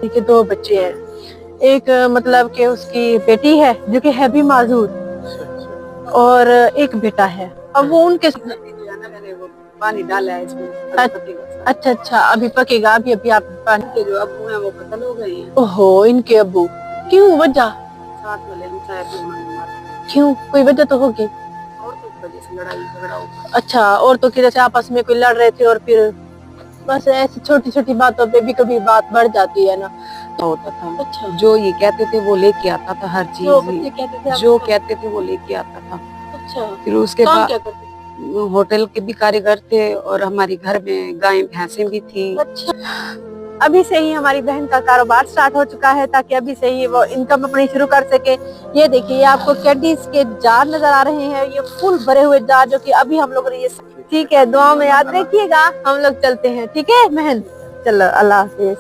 के दो बच्चे हैं। एक मतलब कि उसकी बेटी है जो कि है भी माजूर, और एक बेटा है। अब वो उनके मैंने वो पानी डाला है इसमें। अच्छा अच्छा, अभी पकेगा। अभी अभी आप पानी। के जो अब्बू हैं वो कत्ल हो गए हैं। ओहो, इनके अब्बू क्यों? वजह? साथ वाले हम चाहे तो उन्होंने मारा। क्यों? कोई वजह तो होगी। और तो वजह से लड़ाई झगड़ा हुआ। अच्छा, और तो जैसे आपस में कोई लड़ रहे थे और फिर बस ऐसी छोटी छोटी बातों पे भी कभी बात बढ़ जाती है ना। होता था। अच्छा, जो ये कहते थे वो लेके आता था हर जो चीज। बच्चे कहते थे जो आपको? कहते थे वो लेके आता था। अच्छा, फिर उसके काम बाद क्या करते होटल के भी कारीगर थे और हमारे घर में गायें भैंसें भी थी। थे? अच्छा, अभी से ही हमारी बहन का कारोबार स्टार्ट हो चुका है ताकि अभी से ही वो इनकम अपनी शुरू कर सके। ये देखिए, ये आपको कैडीज के जार नजर आ रहे हैं, ये फुल भरे हुए जार जो कि अभी हम लोग ने ये। ठीक है, दुआ में याद रखिएगा। हम लोग चलते हैं, ठीक है बहन? चलो, अल्लाह हाफिज।